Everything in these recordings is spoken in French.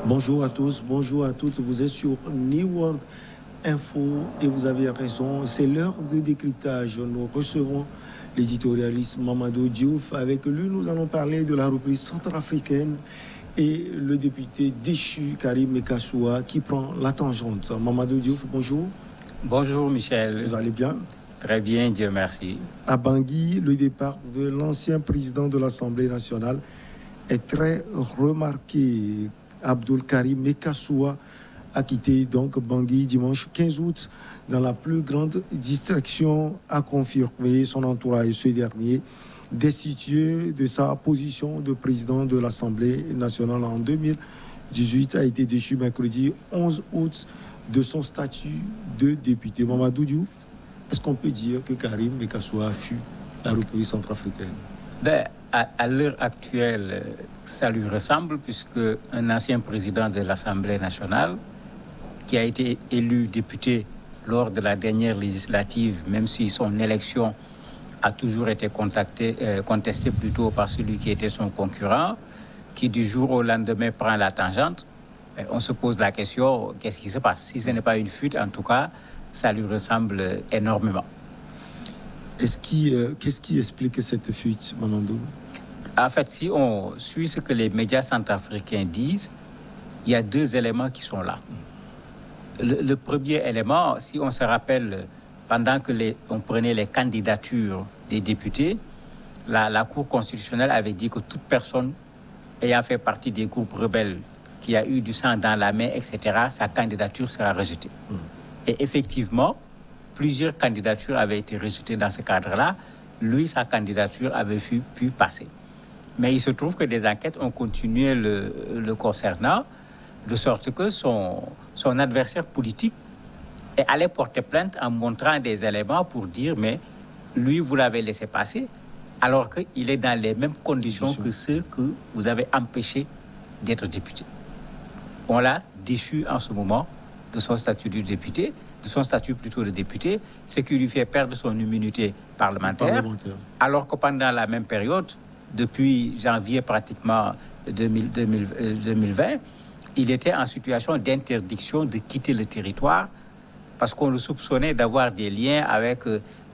Bonjour à tous, bonjour à toutes. Vous êtes sur New World Info et vous avez raison. C'est l'heure de décryptage. Nous recevons l'éditorialiste Mamadou Diouf. Avec lui, nous allons parler de la reprise centrafricaine et le député déchu Karim Mekassoua qui prend la tangente. Mamadou Diouf, bonjour. Bonjour Michel. Vous allez bien? Très bien, Dieu merci. À Bangui, le départ de l'ancien président de l'Assemblée nationale est très remarqué. Abdul Karim Mekassoua a quitté donc Bangui dimanche 15 août dans la plus grande distraction, a confirmé son entourage ce dernier, destitué de sa position de président de l'Assemblée nationale en 2018, a été déchu mercredi 11 août de son statut de député. Mamadou Diouf, est-ce qu'on peut dire que Karim Mekassoua fut la République centrafricaine? À l'heure actuelle, ça lui ressemble, puisque un ancien président de l'Assemblée nationale, qui a été élu député lors de la dernière législative, même si son élection a toujours été contestée plutôt par celui qui était son concurrent, qui du jour au lendemain prend la tangente, on se pose la question, qu'est-ce qui se passe? Si ce n'est pas une fuite, en tout cas, ça lui ressemble énormément. Qu'est-ce qui explique cette fuite, Mamadou? En fait, si on suit ce que les médias centrafricains disent, il y a deux éléments qui sont là. Le premier élément, si on se rappelle, pendant que on prenait les candidatures des députés, la Cour constitutionnelle avait dit que toute personne ayant fait partie des groupes rebelles, qui a eu du sang dans la main, etc., sa candidature sera rejetée. Et effectivement, plusieurs candidatures avaient été rejetées dans ce cadre-là. Lui, sa candidature avait pu passer. Mais il se trouve que des enquêtes ont continué le concernant, de sorte que son adversaire politique est allé porter plainte en montrant des éléments pour dire, mais lui, vous l'avez laissé passer, alors qu'il est dans les mêmes conditions que ceux que vous avez empêchés d'être député. On l'a déchu en ce moment de son statut de député, de son statut plutôt de député, ce qui lui fait perdre son immunité parlementaire. Alors que pendant la même période, depuis janvier pratiquement 2020, il était en situation d'interdiction de quitter le territoire parce qu'on le soupçonnait d'avoir des liens avec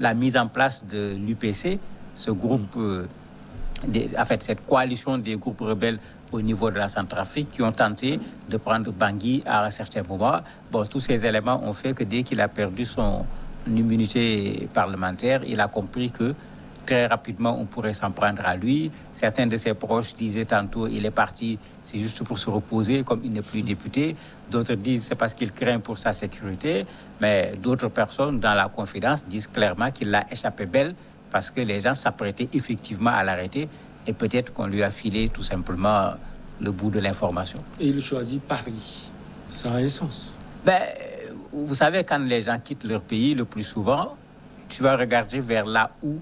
la mise en place de l'UPC, ce groupe, cette coalition des groupes rebelles au niveau de la Centrafrique qui ont tenté de prendre Bangui à un certain moment. Bon, tous ces éléments ont fait que dès qu'il a perdu son immunité parlementaire, il a compris que très rapidement, on pourrait s'en prendre à lui. Certains de ses proches disaient tantôt il est parti, c'est juste pour se reposer, comme il n'est plus député. D'autres disent c'est parce qu'il craint pour sa sécurité. Mais d'autres personnes, dans la confidence, disent clairement qu'il l'a échappé belle parce que les gens s'apprêtaient effectivement à l'arrêter et peut-être qu'on lui a filé tout simplement le bout de l'information. Et il choisit Paris. Ça a un sens. Vous savez, quand les gens quittent leur pays, le plus souvent, tu vas regarder vers là où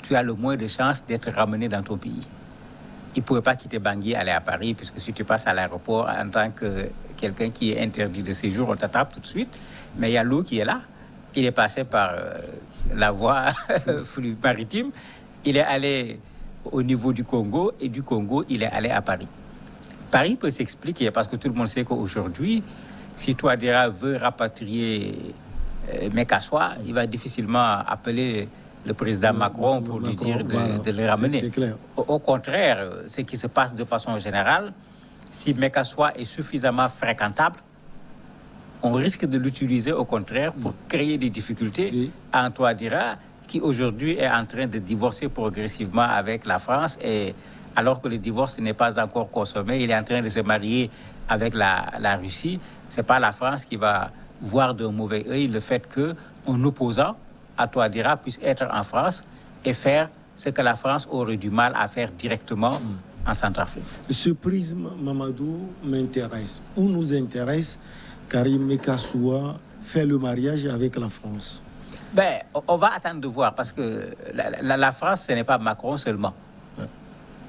tu as le moins de chances d'être ramené dans ton pays. Il ne pouvait pas quitter Bangui, aller à Paris, puisque si tu passes à l'aéroport en tant que quelqu'un qui est interdit de séjour, on t'attrape tout de suite. Mais il y a l'eau qui est là. Il est passé par la voie maritime. Il est allé au niveau du Congo, et du Congo, il est allé à Paris. Paris peut s'expliquer, parce que tout le monde sait qu'aujourd'hui, si Touadéra veut rapatrier Mekassoua, il va difficilement appeler le président Macron pour lui dire de le ramener. C'est clair. Au contraire, ce qui se passe de façon générale, si Mekassoua est suffisamment fréquentable, on risque de l'utiliser au contraire pour créer des difficultés à Touadéra, qui aujourd'hui est en train de divorcer progressivement avec la France, et alors que le divorce n'est pas encore consommé, il est en train de se marier avec la Russie. Ce n'est pas la France qui va voir d'un mauvais œil le fait qu'un opposant à Touadéra puisse être en France et faire ce que la France aurait du mal à faire directement en Centrafrique. Ce prisme, Mamadou, m'intéresse. Où nous intéresse, Karim Mekassoua fait le mariage avec la France. On va attendre de voir, parce que la France, ce n'est pas Macron seulement.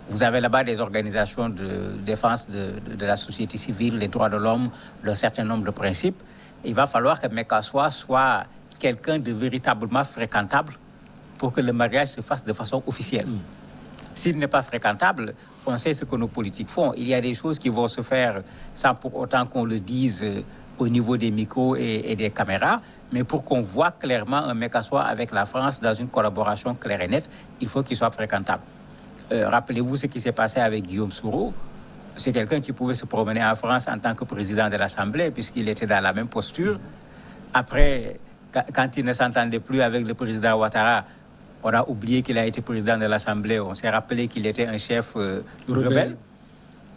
Vous avez là-bas des organisations de défense de la société civile, des droits de l'homme, d'un certain nombre de principes. Il va falloir que Mekassoua soit quelqu'un de véritablement fréquentable pour que le mariage se fasse de façon officielle. S'il n'est pas fréquentable, on sait ce que nos politiques font. Il y a des choses qui vont se faire sans pour autant qu'on le dise au niveau des micros et des caméras. Mais pour qu'on voit clairement un Mékassoua avec la France dans une collaboration claire et nette, il faut qu'il soit fréquentable. Rappelez-vous ce qui s'est passé avec Guillaume Soro. C'est quelqu'un qui pouvait se promener en France en tant que président de l'Assemblée, puisqu'il était dans la même posture. Après, quand il ne s'entendait plus avec le président Ouattara, on a oublié qu'il a été président de l'Assemblée. On s'est rappelé qu'il était un chef rebelle.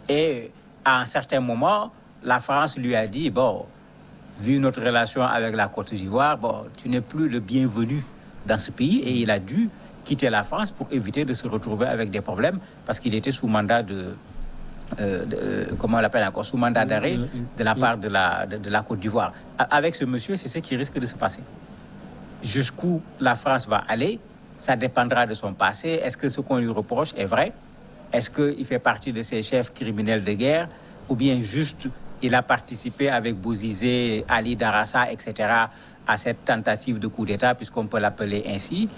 Et à un certain moment, la France lui a dit, bon, vu notre relation avec la Côte d'Ivoire, bon, tu n'es plus le bienvenu dans ce pays. Et il a dû quitter la France pour éviter de se retrouver avec des problèmes parce qu'il était sous mandat comment on l'appelle encore, sous mandat d'arrêt de la part de la Côte d'Ivoire. Avec ce monsieur, c'est ce qui risque de se passer. Jusqu'où la France va aller, ça dépendra de son passé. Est-ce que ce qu'on lui reproche est vrai? Est-ce qu'il fait partie de ces chefs criminels de guerre? Ou bien juste, il a participé avec Bozizé, Ali Darassa, etc., à cette tentative de coup d'État, puisqu'on peut l'appeler ainsi?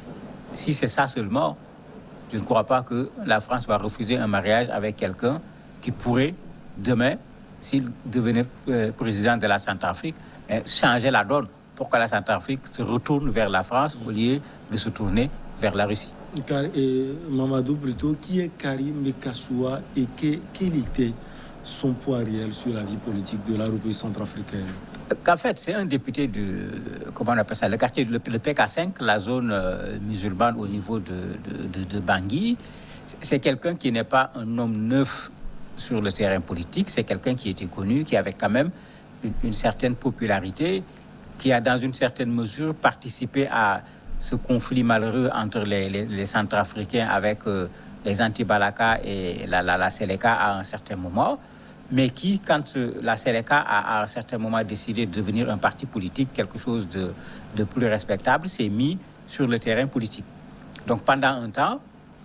Si c'est ça seulement, je ne crois pas que la France va refuser un mariage avec quelqu'un qui pourrait, demain, s'il devenait président de la Centrafrique, changer la donne pour que la Centrafrique se retourne vers la France au lieu de se tourner vers la Russie. Mamadou, plutôt, qui est Karim Mékassoua et quel était son poids réel sur la vie politique de la République centrafricaine? En fait, c'est un député du, comment on appelle ça, le quartier, le PK5, la zone musulmane au niveau de Bangui. C'est quelqu'un qui n'est pas un homme neuf sur le terrain politique, c'est quelqu'un qui était connu, qui avait quand même une certaine popularité, qui a dans une certaine mesure participé à ce conflit malheureux entre les Centrafricains avec les anti-Balaka et la Seleka à un certain moment, mais qui, quand la Seleka a à un certain moment décidé de devenir un parti politique, quelque chose de plus respectable, s'est mis sur le terrain politique. Donc pendant un temps,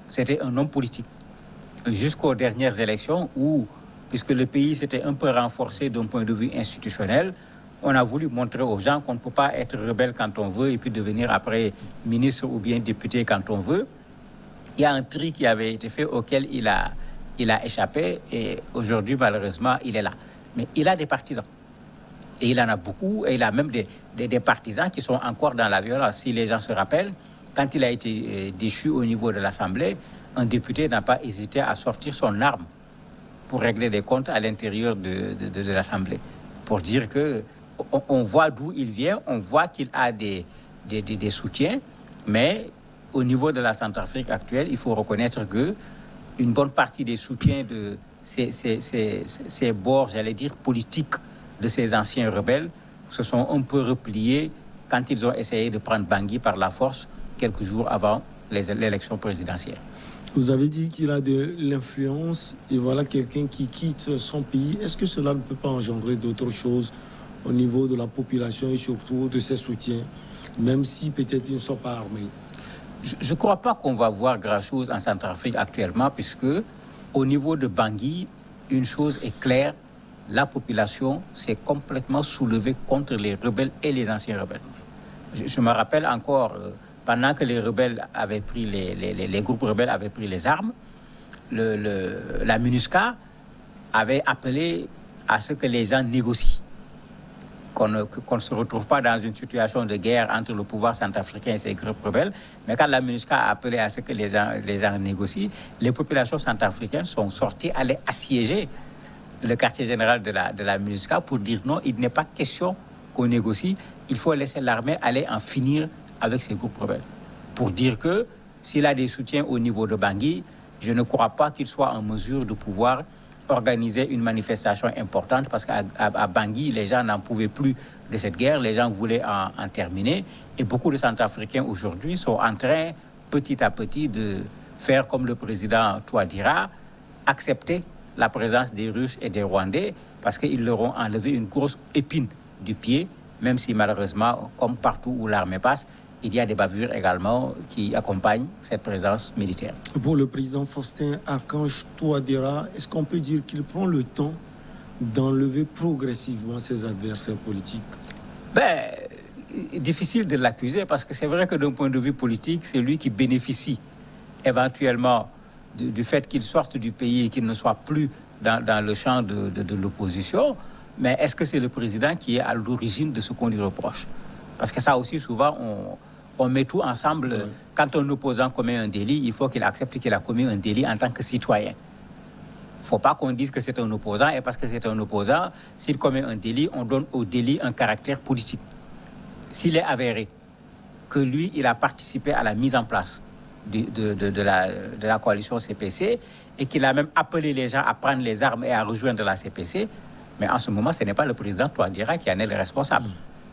c'était un homme politique. Jusqu'aux dernières élections où, puisque le pays s'était un peu renforcé d'un point de vue institutionnel, on a voulu montrer aux gens qu'on ne peut pas être rebelle quand on veut et puis devenir après ministre ou bien député quand on veut. Il y a un tri qui avait été fait auquel il a échappé et aujourd'hui, malheureusement, il est là. Mais il a des partisans. Et il en a beaucoup et il a même des partisans qui sont encore dans la violence. Si les gens se rappellent, quand il a été déchu au niveau de l'Assemblée, un député n'a pas hésité à sortir son arme pour régler des comptes à l'intérieur de l'Assemblée. Pour dire que on voit d'où il vient, on voit qu'il a des soutiens, mais au niveau de la Centrafrique actuelle, il faut reconnaître que une bonne partie des soutiens de ces bords, j'allais dire, politiques de ces anciens rebelles se sont un peu repliés quand ils ont essayé de prendre Bangui par la force quelques jours avant l'élection présidentielle. Vous avez dit qu'il a de l'influence et voilà quelqu'un qui quitte son pays. Est-ce que cela ne peut pas engendrer d'autres choses au niveau de la population et surtout de ses soutiens, même si peut-être ils ne sont pas armés? Je ne crois pas qu'on va voir grand-chose en Centrafrique actuellement, puisque au niveau de Bangui, une chose est claire, la population s'est complètement soulevée contre les rebelles et les anciens rebelles. Je me rappelle encore, pendant que les rebelles avaient pris les groupes rebelles avaient pris les armes, la MINUSCA avait appelé à ce que les gens négocient, qu'on ne se retrouve pas dans une situation de guerre entre le pouvoir centrafricain et ses groupes rebelles. Mais quand la MINUSCA a appelé à ce que les gens négocient, les populations centrafricaines sont sorties, allaient assiéger le quartier général de la MINUSCA pour dire non, il n'est pas question qu'on négocie, il faut laisser l'armée aller en finir avec ces groupes rebelles. Pour dire que s'il a des soutiens au niveau de Bangui, je ne crois pas qu'il soit en mesure de pouvoir organiser une manifestation importante parce qu'à Bangui, les gens n'en pouvaient plus de cette guerre, les gens voulaient en terminer et beaucoup de Centrafricains aujourd'hui sont en train petit à petit de faire comme le président Touadéra, accepter la présence des Russes et des Rwandais parce qu'ils leur ont enlevé une grosse épine du pied, même si malheureusement, comme partout où l'armée passe, il y a des bavures également qui accompagnent cette présence militaire. Pour le président Faustin Archange Touadéra, est-ce qu'on peut dire qu'il prend le temps d'enlever progressivement ses adversaires politiques? Difficile de l'accuser parce que c'est vrai que d'un point de vue politique, c'est lui qui bénéficie éventuellement du fait qu'il sorte du pays et qu'il ne soit plus dans le champ de l'opposition, mais est-ce que c'est le président qui est à l'origine de ce qu'on lui reproche? Parce que ça aussi, souvent, on met tout ensemble. Ouais. Quand un opposant commet un délit, il faut qu'il accepte qu'il a commis un délit en tant que citoyen. Il ne faut pas qu'on dise que c'est un opposant, et parce que c'est un opposant, s'il commet un délit, on donne au délit un caractère politique. S'il est avéré que lui, il a participé à la mise en place de la coalition CPC et qu'il a même appelé les gens à prendre les armes et à rejoindre la CPC, mais en ce moment, ce n'est pas le président Touadéra qui en est le responsable.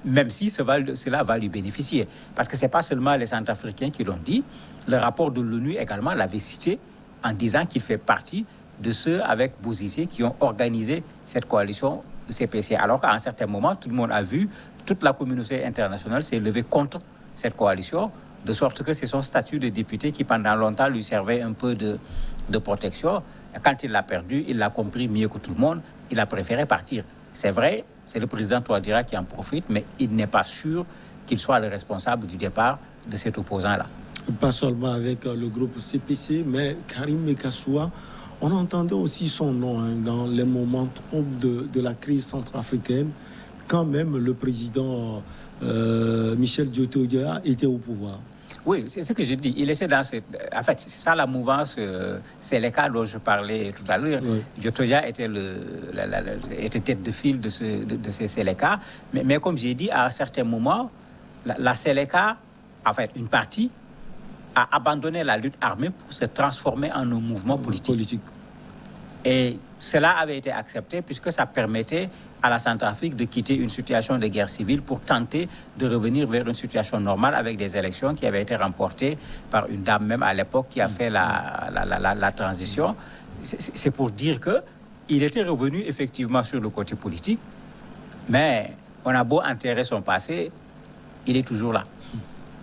Même si cela va lui bénéficier. Parce que ce n'est pas seulement les Centrafricains qui l'ont dit, le rapport de l'ONU également l'avait cité en disant qu'il fait partie de ceux avec Bozizé qui ont organisé cette coalition CPC. Alors qu'à un certain moment, tout le monde a vu, toute la communauté internationale s'est levée contre cette coalition, de sorte que c'est son statut de député qui pendant longtemps lui servait un peu de protection. Et quand il l'a perdu, il l'a compris mieux que tout le monde, il a préféré partir. C'est vrai, c'est le président Touadéra qui en profite, mais il n'est pas sûr qu'il soit le responsable du départ de cet opposant-là. Pas seulement avec le groupe CPC, mais Karim Mekassoua, on entendait aussi son nom dans les moments troubles de la crise centrafricaine, quand même le président Michel Diotodia était au pouvoir. Oui, c'est ce que je dis. Il était dans cette... En fait, c'est ça la mouvance, c'est les cas dont je parlais tout à l'heure. Oui. Diotodia était tête de file de ces Séléka. Mais comme j'ai dit, à un certain moment, la Séléka, en fait, une partie, a abandonné la lutte armée pour se transformer en un mouvement politique. Et cela avait été accepté puisque ça permettait à la Centrafrique de quitter une situation de guerre civile pour tenter de revenir vers une situation normale avec des élections qui avaient été remportées par une dame même à l'époque qui a fait la transition. C'est pour dire qu'il était revenu effectivement sur le côté politique, mais on a beau enterrer son passé, il est toujours là.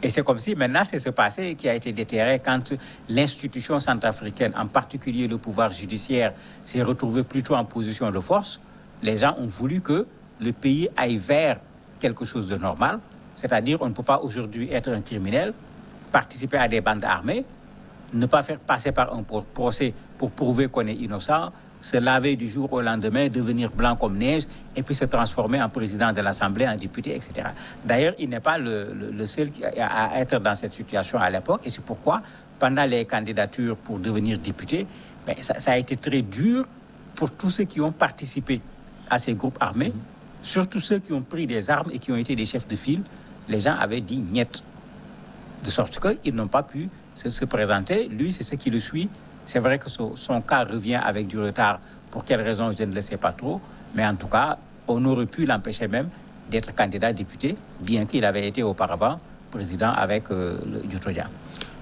Et c'est comme si maintenant c'est ce passé qui a été déterré quand l'institution centrafricaine, en particulier le pouvoir judiciaire, s'est retrouvé plutôt en position de force. Les gens ont voulu que le pays aille vers quelque chose de normal, c'est-à-dire on ne peut pas aujourd'hui être un criminel, participer à des bandes armées, ne pas faire passer par un procès pour prouver qu'on est innocent, se laver du jour au lendemain, devenir blanc comme neige, et puis se transformer en président de l'Assemblée, en député, etc. D'ailleurs, il n'est pas le seul à être dans cette situation à l'époque, et c'est pourquoi, pendant les candidatures pour devenir député, ça a été très dur pour tous ceux qui ont participé à ces groupes armés, surtout ceux qui ont pris des armes et qui ont été des chefs de file. Les gens avaient dit « niet », de sorte qu'ils n'ont pas pu se présenter. Lui, c'est ce qui le suit. C'est vrai que son cas revient avec du retard. Pour quelles raisons, je ne le sais pas trop. Mais en tout cas, on aurait pu l'empêcher même d'être candidat député, bien qu'il avait été auparavant président avec Diotodia.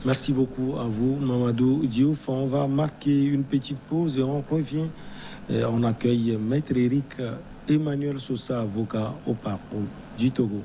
Merci beaucoup à vous, Mamadou Diouf. On va marquer une petite pause et on revient. Et on accueille Maître Eric Emmanuel Sosa, avocat au parcours du Togo.